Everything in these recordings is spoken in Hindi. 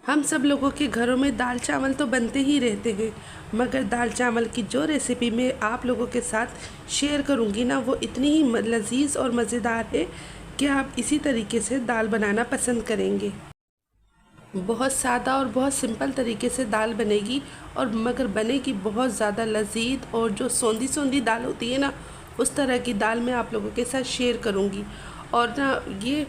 हम सब लोगों के घरों में दाल चावल तो बनते ही रहते हैं, मगर दाल चावल की जो रेसिपी मैं आप लोगों के साथ शेयर करूंगी ना, वो इतनी ही लजीज और मज़ेदार है कि आप इसी तरीके से दाल बनाना पसंद करेंगे। बहुत सादा और बहुत सिंपल तरीके से दाल बनेगी और मगर बनेगी बहुत ज़्यादा लजीज। और जो सौंधी सौंधी दाल होती है ना, उस तरह की दाल मैं आप लोगों के साथ शेयर करूंगी। और ना ये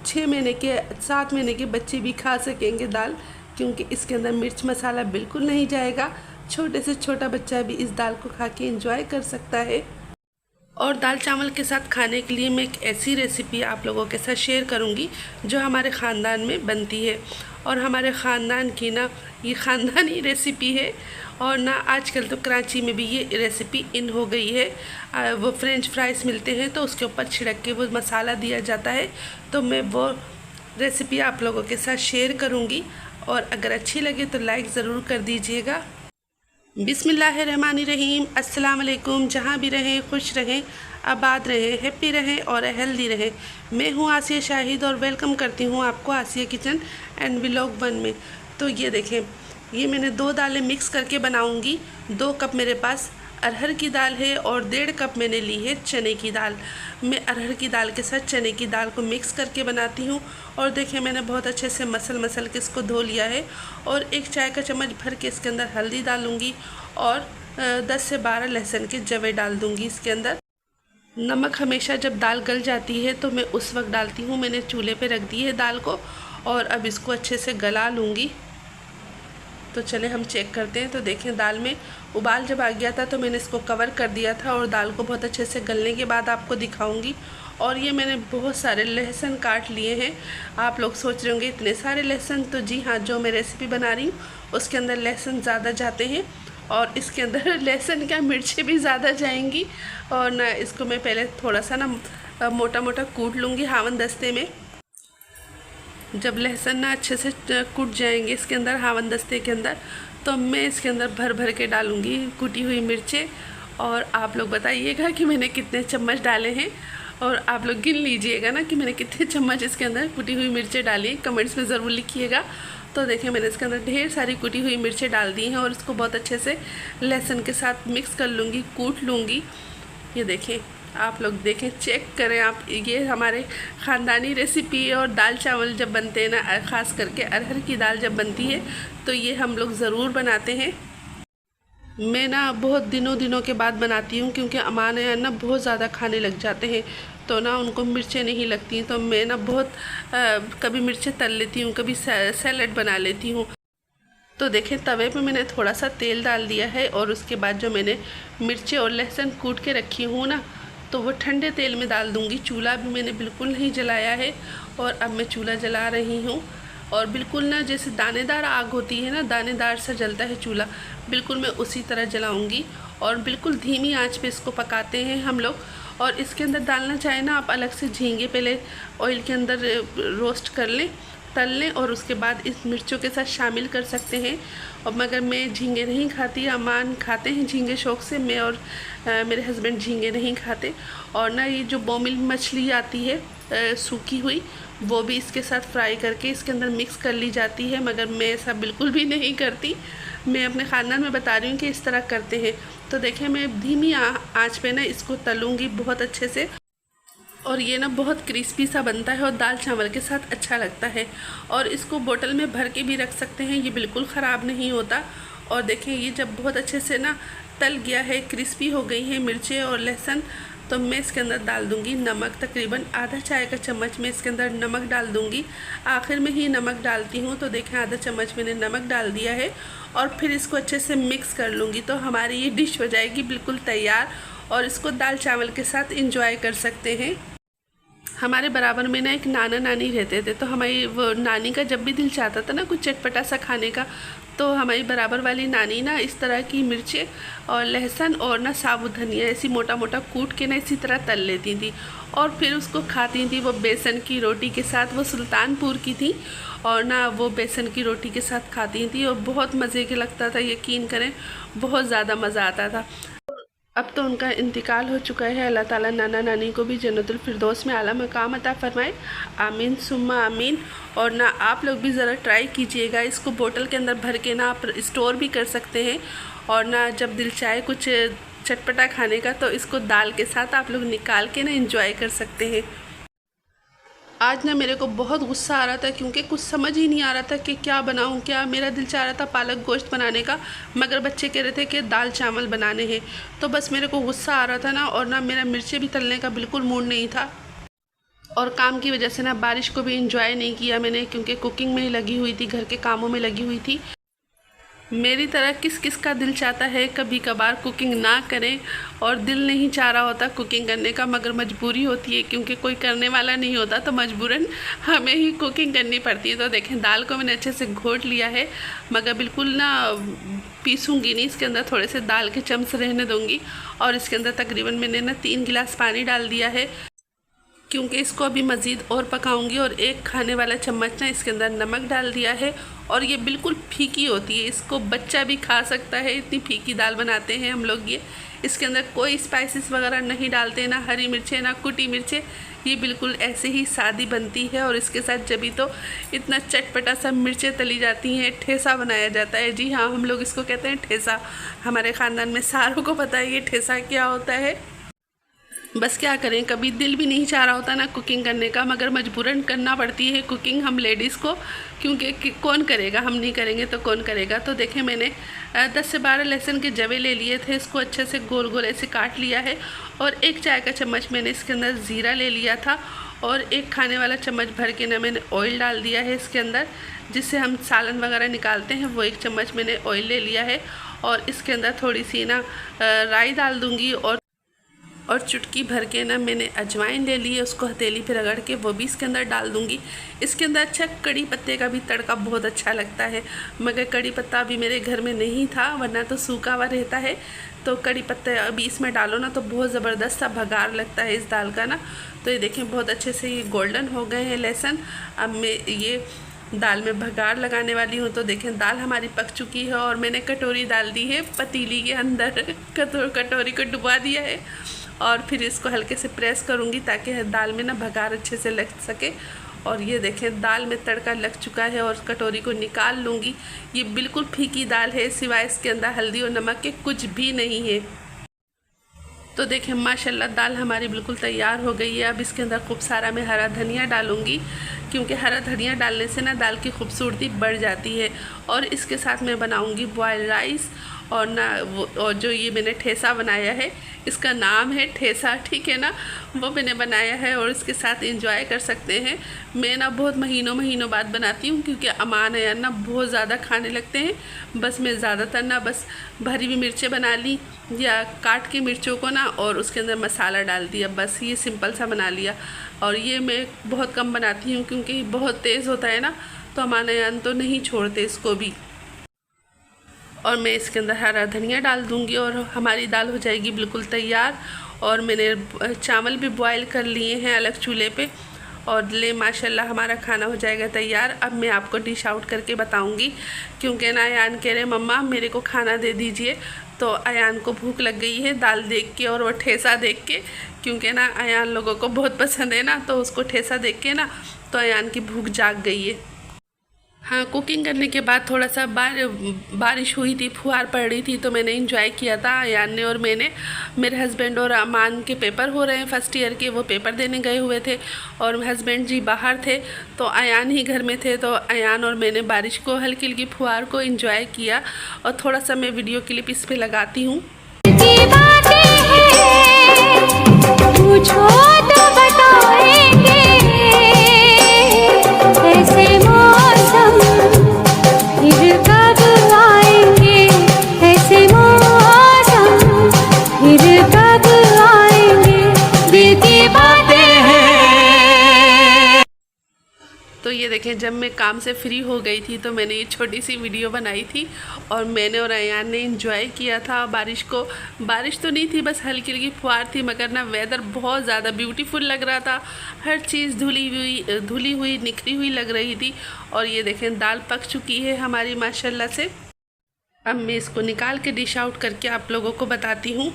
6 महीने के 7 महीने के बच्चे भी खा सकेंगे दाल, क्योंकि इसके अंदर मिर्च मसाला बिल्कुल नहीं जाएगा। छोटे से छोटा बच्चा भी इस दाल को खा के एंजॉय कर सकता है। और दाल चावल के साथ खाने के लिए मैं एक ऐसी रेसिपी आप लोगों के साथ शेयर करूंगी जो हमारे ख़ानदान में बनती है, और हमारे ख़ानदान की ना ये ख़ानदानी रेसिपी है। और ना आजकल तो कराची में भी ये रेसिपी इन हो गई है। वो फ्रेंच फ्राइज़ मिलते हैं तो उसके ऊपर छिड़क के वो मसाला दिया जाता है। तो मैं वो रेसिपी आप लोगों के साथ शेयर करूँगी, और अगर अच्छी लगे तो लाइक ज़रूर कर दीजिएगा। बिस्मिल्लाहिर्रहमानिर्रहीम। अस्सलाम वालेकुम। जहाँ भी रहें खुश रहें, आबाद रहें, हैप्पी रहें और हेल्दी रहें। मैं हूँ आसिया शाहिद और वेलकम करती हूँ आपको आसिया किचन एंड व्लॉग 1 में। तो ये देखें, ये मैंने 2 दालें मिक्स करके बनाऊँगी। 2 कप मेरे पास अरहर की दाल है और 1.5 कप मैंने ली है चने की दाल। मैं अरहर की दाल के साथ चने की दाल को मिक्स करके बनाती हूँ। और देखिए, मैंने बहुत अच्छे से मसल के इसको धो लिया है। और 1 चाय का चम्मच भर के इसके अंदर हल्दी डालूँगी और 10 से 12 लहसुन के जवे डाल दूँगी इसके अंदर। नमक हमेशा जब दाल गल जाती है तो मैं उस वक्त डालती हूँ। मैंने चूल्हे पे रख दी है दाल को और अब इसको अच्छे से गला लूँगी। तो चले हम चेक करते हैं। तो देखें, दाल में उबाल जब आ गया था तो मैंने इसको कवर कर दिया था और दाल को बहुत अच्छे से गलने के बाद आपको दिखाऊंगी। और ये मैंने बहुत सारे लहसुन काट लिए हैं। आप लोग सोच रहे होंगे इतने सारे लहसुन, तो जी हाँ, जो मैं रेसिपी बना रही हूँ उसके अंदर लहसुन ज़्यादा जाते हैं और इसके अंदर लहसुन क्या मिर्चें भी ज़्यादा जाएंगी। और ना इसको मैं पहले थोड़ा सा ना मोटा मोटा कूट लूँगी हावन दस्ते में। जब लहसुन ना अच्छे से कूट जाएंगे इसके अंदर हावन दस्ते के अंदर, तो मैं इसके अंदर भर भर के डालूँगी कुटी हुई मिर्चें। और आप लोग बताइएगा कि मैंने कितने चम्मच डाले हैं, और आप लोग गिन लीजिएगा ना कि मैंने कितने चम्मच इसके अंदर कुटी हुई मिर्चें डाली, कमेंट्स में ज़रूर लिखिएगा। तो देखिए, मैंने इसके अंदर ढेर सारी कुटी हुई मिर्चें डाल दी हैं और इसको बहुत अच्छे से लहसुन के साथ मिक्स कर लूँगी, कूट लूँगी। ये देखें, आप लोग देखें, चेक करें आप। ये हमारे ख़ानदानी रेसिपी है। और दाल चावल जब बनते हैं ना, ख़ास करके अरहर की दाल जब बनती है तो ये हम लोग ज़रूर बनाते हैं। मैं ना बहुत दिनों के बाद बनाती हूँ, क्योंकि अमान है ना बहुत ज़्यादा खाने लग जाते हैं तो ना उनको मिर्चें नहीं लगती। तो मैं ना बहुत कभी मिर्चें तल लेती हूँ, कभी सैलड बना लेती हूँ। तो देखें, तवे पे मैंने थोड़ा सा तेल डाल दिया है और उसके बाद जो मैंने मिर्चें और लहसुन कूट के रखी हूँ ना, तो वो ठंडे तेल में डाल दूँगी। चूल्हा भी मैंने बिल्कुल नहीं जलाया है और अब मैं चूल्हा जला रही हूँ। और बिल्कुल ना जैसे दानेदार आग होती है ना, दानेदार सा जलता है चूल्हा, बिल्कुल मैं उसी तरह जलाऊँगी। और बिल्कुल धीमी आंच पे इसको पकाते हैं हम लोग। और इसके अंदर डालना चाहे ना आप अलग से झींगे पहले ऑयल के अंदर रोस्ट कर लें, तल लें, और उसके बाद इस मिर्चों के साथ शामिल कर सकते हैं। और मगर मैं झींगे नहीं खाती, अमान खाते हैं झींगे शौक़ से, मैं और मेरे हस्बैंड झींगे नहीं खाते। और ना ये जो बोमिल मछली आती है सूखी हुई, वो भी इसके साथ फ्राई करके इसके अंदर मिक्स कर ली जाती है, मगर मैं ऐसा बिल्कुल भी नहीं करती। मैं अपने ख़ानदान में बता रही हूँ कि इस तरह करते हैं। तो देखें, मैं धीमी आँच पे ना इसको तलूँगी बहुत अच्छे से। और ये ना बहुत क्रिस्पी सा बनता है और दाल चावल के साथ अच्छा लगता है। और इसको बोतल में भर के भी रख सकते हैं, ये बिल्कुल ख़राब नहीं होता। और देखें, ये जब बहुत अच्छे से ना तल गया है, क्रिस्पी हो गई है मिर्चें और लहसुन, तो मैं इसके अंदर डाल दूँगी नमक। तकरीबन आधा चाय का चम्मच मैं इसके अंदर नमक डाल दूँगी। आखिर में ही नमक डालती हूँ। तो देखें, आधा चम्मच मैंने नमक डाल दिया है और फिर इसको अच्छे से मिक्स कर लूँगी। तो हमारी ये डिश हो जाएगी बिल्कुल तैयार और इसको दाल चावल के साथ इंजॉय कर सकते हैं। हमारे बराबर में ना एक नाना नानी रहते थे, तो हमारी वो नानी का जब भी दिल चाहता था ना कुछ चटपटा सा खाने का, तो हमारी बराबर वाली नानी ना इस तरह की मिर्चें और लहसुन और ना साबुत धनिया ऐसी मोटा मोटा कूट के ना इसी तरह तल लेती थी और फिर उसको खाती थी। वो बेसन की रोटी के साथ, वो सुल्तानपुर की थी, और ना वो बेसन की रोटी के साथ खाती थी और बहुत मज़े के लगता था। यकीन करें, बहुत ज़्यादा मज़ा आता था। अब तो उनका इंतकाल हो चुका है। अल्लाह ताला नाना नानी को भी जन्नतुल फिरदौस में आला मकाम अता फरमाए, आमीन सुम्मा आमीन। और ना आप लोग भी ज़रा ट्राई कीजिएगा, इसको बोतल के अंदर भर के ना आप स्टोर भी कर सकते हैं। और ना जब दिल चाहे कुछ चटपटा खाने का तो इसको दाल के साथ आप लोग निकाल के ना इंजॉय कर सकते हैं। आज ना मेरे को बहुत गुस्सा आ रहा था क्योंकि कुछ समझ ही नहीं आ रहा था कि क्या बनाऊं क्या। मेरा दिल चाह रहा था पालक गोश्त बनाने का, मगर बच्चे कह रहे थे कि दाल चावल बनाने हैं। तो बस मेरे को गुस्सा आ रहा था ना, और ना मेरा मिर्चें भी तलने का बिल्कुल मूड नहीं था। और काम की वजह से ना बारिश को भी इंजॉय नहीं किया मैंने, क्योंकि कुकिंग में ही लगी हुई थी, घर के कामों में लगी हुई थी। मेरी तरह किस किस का दिल चाहता है कभी कभार कुकिंग ना करें, और दिल नहीं चाह रहा होता कुकिंग करने का, मगर मजबूरी होती है क्योंकि कोई करने वाला नहीं होता, तो मजबूरन हमें ही कुकिंग करनी पड़ती है। तो देखें दाल को मैंने अच्छे से घोट लिया है, मगर बिल्कुल ना पीसूँगी नहीं, इसके अंदर थोड़े से दाल के चम्स रहने दूँगी। और इसके अंदर तकरीबन मैंने ना 3 गिलास पानी डाल दिया है, क्योंकि इसको अभी मज़ीद और पकाऊंगी। और 1 खाने वाला चम्मच ना इसके अंदर नमक डाल दिया है। और ये बिल्कुल फीकी होती है, इसको बच्चा भी खा सकता है, इतनी फीकी दाल बनाते हैं हम लोग ये। इसके अंदर कोई स्पाइसेस वगैरह नहीं डालते, ना हरी मिर्चें ना कुटी मिर्चें, ये बिल्कुल ऐसे ही सादी बनती है। और इसके साथ जब भी तो इतना चटपटा सा मिर्चें तली जाती हैं, ठेसा बनाया जाता है। जी हाँ, हम लोग इसको कहते हैं ठेसा। हमारे ख़ानदान में सारों को पता है ये ठेसा क्या होता है। बस क्या करें, कभी दिल भी नहीं चाह रहा होता ना कुकिंग करने का, मगर मजबूरन करना पड़ती है कुकिंग हम लेडीज़ को, क्योंकि कौन करेगा, हम नहीं करेंगे तो कौन करेगा। तो देखें मैंने 10 से 12 लहसुन के जवे ले लिए थे, इसको अच्छे से गोल गोल ऐसे काट लिया है। और 1 चाय का चम्मच मैंने इसके अंदर ज़ीरा ले लिया था। और 1 खाने वाला चम्मच भर के ना मैंने ऑयल डाल दिया है इसके अंदर, जिससे हम सालन वगैरह निकालते हैं, वो 1 चम्मच मैंने ऑयल ले लिया है। और इसके अंदर थोड़ी सी ना राई डाल दूँगी, और चुटकी भर के ना मैंने अजवाइन ले ली है, उसको हथेली पे रगड़ के वो भी इसके अंदर डाल दूँगी। इसके अंदर अच्छा कड़ी पत्ते का भी तड़का बहुत अच्छा लगता है, मगर कड़ी पत्ता अभी मेरे घर में नहीं था, वरना तो सूखा हुआ रहता है। तो कड़ी पत्ते अभी इसमें डालो ना तो बहुत ज़बरदस्त सा भगार लगता है इस दाल का ना। तो ये देखें बहुत अच्छे से ये गोल्डन हो गए हैं लहसुन। अब मैं ये दाल में भगार लगाने वाली हूँ। तो देखें दाल हमारी पक चुकी है, और मैंने कटोरी डाल दी है पतीली के अंदर, कटोरी को डुबा दिया है। और फिर इसको हल्के से प्रेस करूँगी ताकि दाल में ना भगार अच्छे से लग सके। और ये देखें दाल में तड़का लग चुका है, और कटोरी को निकाल लूँगी। ये बिल्कुल फीकी दाल है, सिवाय इसके अंदर हल्दी और नमक के कुछ भी नहीं है। तो देखें माशाल्लाह दाल हमारी बिल्कुल तैयार हो गई है। अब इसके अंदर खूब सारा मैं हरा धनिया डालूँगी, क्योंकि हरा धनिया डालने से ना दाल की खूबसूरती बढ़ जाती है। और इसके साथ मैं बनाऊँगी बॉयल राइस, और ना और जो ये मैंने ठेसा बनाया है, इसका नाम है ठेसा, ठीक है ना, वो मैंने बनाया है। और इसके साथ एंजॉय कर सकते हैं। मैं ना बहुत महीनों बाद बनाती हूँ, क्योंकि अमान है ना बहुत ज़्यादा खाने लगते हैं। बस मैं ज़्यादातर ना बस भरी हुई मिर्चें बना ली, या काट के मिर्चों को ना और उसके अंदर मसाला डाल दिया, बस ये सिंपल सा बना लिया। और ये मैं बहुत कम बनाती हूँ, क्योंकि बहुत तेज़ होता है ना, तो अमान यान तो नहीं छोड़ते इसको भी। और मैं इसके अंदर हरा धनिया डाल दूँगी, और हमारी दाल हो जाएगी बिल्कुल तैयार। और मैंने चावल भी बॉयल कर लिए हैं अलग चूल्हे पे, और ले माशाल्लाह हमारा खाना हो जाएगा तैयार। अब मैं आपको डिश आउट करके बताऊंगी, क्योंकि ना अयान कह रहे मम्मा मेरे को खाना दे दीजिए। तो अयान को भूख लग गई है दाल देख के और वो ठेसा देख के, क्योंकि ना अयान लोगों को बहुत पसंद है ना, तो उसको ठेसा देख के ना तो अयान की भूख जाग गई है। हाँ, कुकिंग करने के बाद थोड़ा सा बारिश हुई थी, फुहार पड़ रही थी, तो मैंने इंजॉय किया था अयान ने और मैंने। मेरे हस्बैंड और अमान के पेपर हो रहे हैं फर्स्ट ईयर के, वो पेपर देने गए हुए थे, और हस्बैंड जी बाहर थे, तो अयान ही घर में थे। तो अयान और मैंने बारिश को, हल्की हल्की फुहार को इंजॉय किया। और थोड़ा सा मैं वीडियो क्लिप इस पर लगाती हूँ। तो ये देखें जब मैं काम से फ्री हो गई थी तो मैंने ये छोटी सी वीडियो बनाई थी, और मैंने और अयान ने एंजॉय किया था बारिश को। बारिश तो नहीं थी, बस हल्की हल्की फुहार थी, मगर ना वेदर बहुत ज़्यादा ब्यूटीफुल लग रहा था। हर चीज़ धुली हुई निखरी हुई लग रही थी। और ये देखें दाल पक चुकी है हमारी माशाल्लाह से। अब मैं इसको निकाल के डिश आउट करके आप लोगों को बताती हूँ।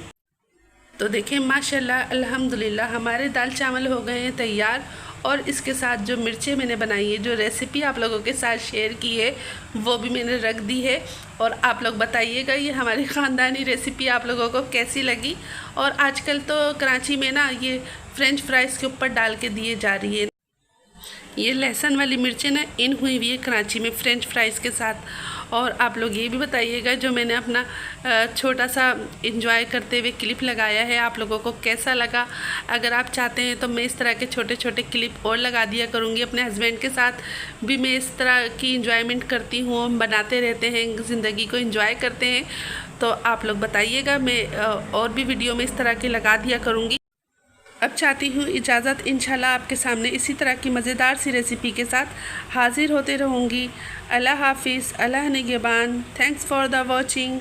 तो देखिए माशाल्लाह अल्हम्दुलिल्लाह हमारे दाल चावल हो गए हैं तैयार। और इसके साथ जो मिर्चें मैंने बनाई है, जो रेसिपी आप लोगों के साथ शेयर की है, वो भी मैंने रख दी है। और आप लोग बताइएगा ये हमारी ख़ानदानी रेसिपी आप लोगों को कैसी लगी। और आजकल तो कराची में ना ये फ्रेंच फ्राइज़ के ऊपर डाल के दिए जा रही है। ये लहसुन वाली मिर्चें ना इन हुई हुई है कराची में फ्रेंच फ्राइज़ के साथ। और आप लोग ये भी बताइएगा जो मैंने अपना छोटा सा इंजॉय करते हुए क्लिप लगाया है, आप लोगों को कैसा लगा। अगर आप चाहते हैं तो मैं इस तरह के छोटे छोटे क्लिप और लगा दिया करूँगी। अपने हस्बैंड के साथ भी मैं इस तरह की इंजॉयमेंट करती हूँ, हम बनाते रहते हैं, ज़िंदगी को इंजॉय करते हैं। तो आप लोग बताइएगा, मैं और भी वीडियो में इस तरह के लगा दिया करूँगी। अब चाहती हूँ इजाज़त, इंशाल्लाह आपके सामने इसी तरह की मज़ेदार सी रेसिपी के साथ हाज़िर होते रहूँगी। अल्लाह हाफिज़, अल्लाह निगहबान। Thanks for the watching.